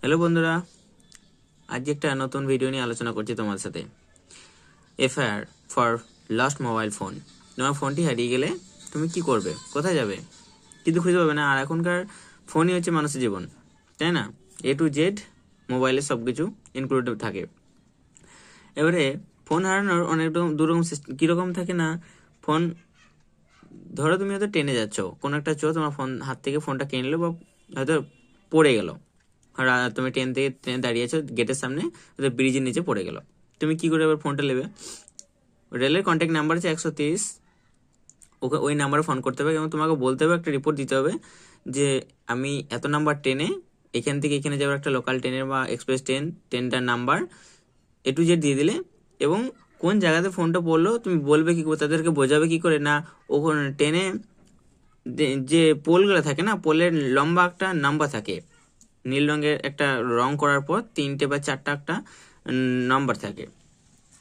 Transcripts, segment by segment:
Hello বন্ধুরা, আজ একটা নতুন ভিডিও নিয়ে আলোচনা করছি তোমার সাথে। FIR for lost mobile phone. তোমার ফোনটি হারিয়ে গেলে তুমি কি করবে, কোথায় যাবে? কিন্তু খুঁজে পাবে না। আর এখনকার ফোনই হচ্ছে মানুষের জীবন, তাই না? A to Z মোবাইলে সব কিছু ইনক্লুডেড থাকে। এবারে ফোন হারানোর অনেক দুরকম কীরকম থাকে না, ফোন ধরো তুমি হয়তো ট্রেনে যাচ্ছ, কোনো একটা তোমার ফোন হাত থেকে ফোনটা কিনে নিলো বা হয়তো পড়ে গেল। আর তুমি ট্রেনে দাঁড়িয়ে আছো গেটের সামনে, ব্রিজের নিচে পড়ে গেল। তুমি কি করে এবার ফোনটা নেবে? রেলের কন্ট্যাক্ট নাম্বার আছে 130, ওকে ওই নাম্বারে ফোন করতে হবে এবং তোমাকে বলতে হবে, একটা রিপোর্ট দিতে হবে যে আমি এত নাম্বার ট্রেনে এখান থেকে এখানে যাওয়ার একটা লোকাল ট্রেনের বা এক্সপ্রেস ট্রেনটার নাম্বার A to Z দিয়ে দিলে, এবং কোন জায়গাতে ফোনটা পড়লো তুমি বলবে কি করে, তাদেরকে বোঝাবে কি করে না, ওখানে ট্রেনে যে পোলগুলো থাকে না, পোলের লম্বা একটা নাম্বার থাকে, নীল রঙের একটা রং করার পর 3টে বা 4টা একটা নাম্বার থাকে।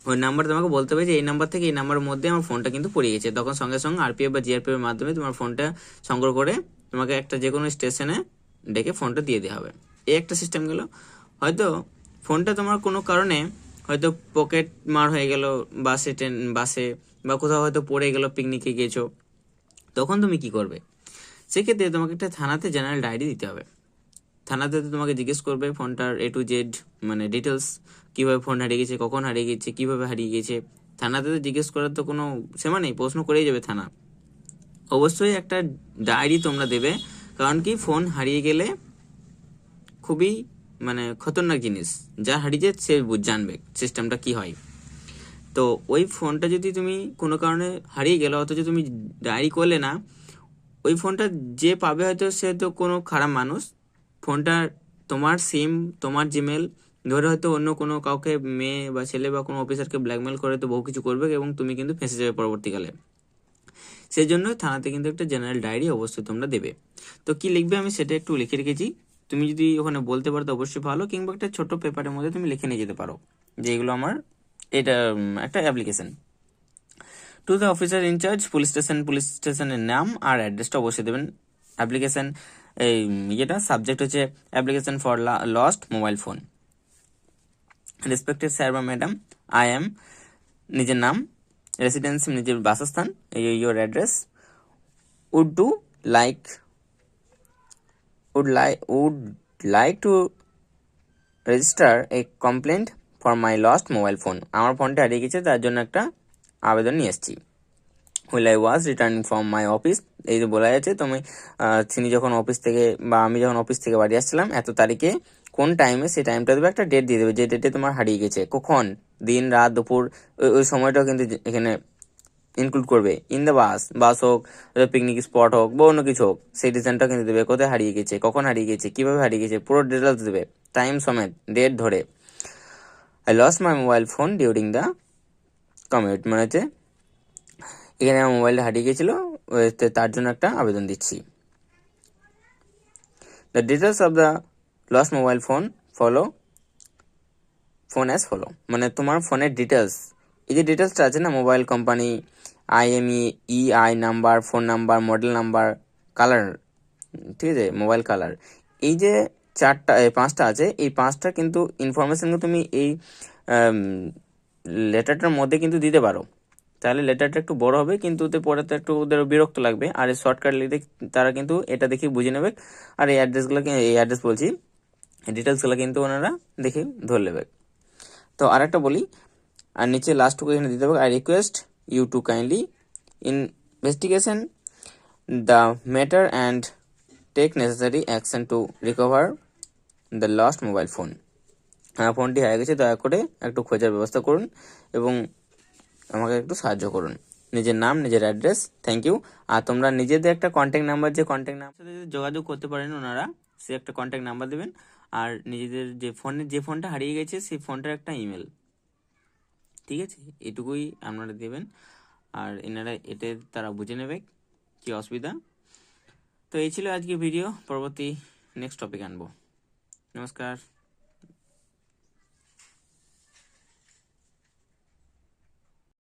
ওই নাম্বার তোমাকে বলতে হবে যে এই নাম্বার থেকে এই নাম্বারের মধ্যে আমার ফোনটা কিন্তু পড়ে গেছে। তখন সঙ্গে সঙ্গে RPF বা GRPF এর মাধ্যমে তোমার ফোনটা সংগ্রহ করে তোমাকে একটা যে কোনো স্টেশনে ডেকে ফোনটা দিয়ে দেওয়া হবে। এই একটা সিস্টেম গেল। হয়তো ফোনটা তোমার কোনো কারণে হয়তো পকেট মার হয়ে গেল, বাসে বা কোথাও হয়তো পড়ে গেল, পিকনিকে গেছো, তখন তুমি কি করবে? সেক্ষেত্রে তোমাকে একটা থানাতে জেনারেল ডায়েরি দিতে হবে। থানাতে তোমাকে জিজ্ঞেস করবে ফোনটার A to Z মানে ডিটেলস, কিভাবে ফোন হারিয়ে গেছে, কখন হারিয়ে গেছে, কিভাবে হারিয়ে গেছে। থানাতে তো জিজ্ঞেস করার তো কোনো সীমা নেই, প্রশ্ন করেই যাবে থানা। অবশ্যই একটা ডায়েরি তোমরা দেবে, কারণ কি ফোন হারিয়ে গেলে খুবই খতরনাক জিনিস। যা হারিয়েছে সে জানবে সিস্টেমটা কি হয়। তো ওই ফোনটা যদি তুমি কোনো কারণে হারিয়ে গেল অথচ তুমি ডায়েরি করলে না, ওই ফোনটা যে পাবে হয়তো সে তো কোনো খারাপ মানুষ, ফোনটা তোমার সিম, তোমার জিমেল ধরে হয়তো অন্য কোনো কাউকে, মেয়ে বা ছেলে বা কোনো অফিসারকে ব্ল্যাকমেল করে তো বহু কিছু করবে এবং তুমি কিন্তু ফেঁসে যাবে পরবর্তীকালে। সেই জন্য থানাতে কিন্তু একটা জেনারেল ডায়েরি অবশ্যই তোমরা দেবে। তো কি লিখবে আমি সেটা একটু লিখে রেখেছি, তুমি যদি ওখানে বলতে পারো তো অবশ্যই ভালো, কিংবা একটা ছোট পেপারের মধ্যে তুমি লিখে নিয়ে যেতে পারো যে এগুলো আমার, এটা একটা application. To the officer in charge police স্টেশনের নাম আর অ্যাড্রেসটা অবশ্যই দেবেন। অ্যাপ্লিকেশন এই ইয়েটা সাবজেক্ট হচ্ছে application for lost mobile phone. Respected sir বা ম্যাডাম, আই এম, নিজের নাম, রেসিডেন্সি নিজের বাসস্থান, your address, would do like would like to register a complaint for my lost mobile phone. আমার ফোনটা হারিয়ে গেছে, তার জন্য একটা আবেদন নিয়ে এসেছি। Wheel I was returning from my office, এই যে বলা যাচ্ছে তুমি তিনি যখন অফিস থেকে বা আমি যখন অফিস থেকে বাড়ি আসছিলাম এত তারিখে, কোন টাইমে সেই টাইমটা দেবে, একটা ডেট দিয়ে দেবে যে ডেটে তোমার হারিয়ে গেছে, কখন, দিন, রাত, দুপুর, ওই সময়টাও কিন্তু এখানে ইনক্লুড করবে। ইন দ্য বাস হোক, পিকনিক স্পট হোক বা অন্য কিছু হোক, সেই রিজনটাও কিন্তু দেবে, কোথায় হারিয়ে গেছে, কখন হারিয়ে গেছে, কিভাবে হারিয়ে গেছে, পুরো ডিটেলস দেবে, টাইম সমেত, ডেট ধরে। I lost my mobile phone during the commute, মানে হচ্ছে এখানে আমার মোবাইলটা হারিয়ে গেছিলো, তার জন্য একটা আবেদন দিচ্ছি। The details of the lost mobile phone follow, মানে তোমার ফোনের ডিটেলস, এই যে ডিটেলসটা আছে না, mobile company, IMEI number, phone number, model number, colour, ঠিক আছে, মোবাইল কালার, এই যে 5টা আছে, এই 5টা কিন্তু ইনফরমেশন তুমি এই লেটারটার মধ্যে কিন্তু দিতে পারো। তাহলে লেটারটা একটু বড় হবে, কিন্তু ওদের পড়াতে একটু ওদের বিরক্ত লাগবে, আর এই শর্টকাট লিখে তারা কিন্তু এটা দেখে বুঝে নেবে। আর এই অ্যাড্রেস বলছি, ডিটেলসগুলো কিন্তু ওনারা দেখে ধরে নেবে। তো আরেকটা বলি, আর নিচে লাস্টটুকু এখানে দিতে হবে, I request you to kindly investigation the matter and take necessary action to recover the lost mobile phone. ফোনটি হারিয়ে গেছে, দয়া করে একটু খোঁজার ব্যবস্থা করুন এবং আমাকে একটু সাহায্য করুন। নিজের নাম, নিজের অ্যাড্রেস, থ্যাংক ইউ। আর তোমরা নিজেদের একটা কন্ট্যাক্ট নাম্বার, যে কন্ট্যাক্ট নাম্বার সাথে যোগাযোগ করতে পারেন ওনারা, সে একটা কন্ট্যাক্ট নাম্বার দেবেন। আর নিজেদের যে ফোনটা হারিয়ে গেছে সেই ফোনটার একটা ইমেল, ঠিক আছে, এটুকুই আপনারা দেবেন। আর এনারা এতে তারা বুঝে নেবে কি অসুবিধা। তো এই ছিল আজকে ভিডিও, পরবর্তী নেক্সট টপিক আনবো। নমস্কার।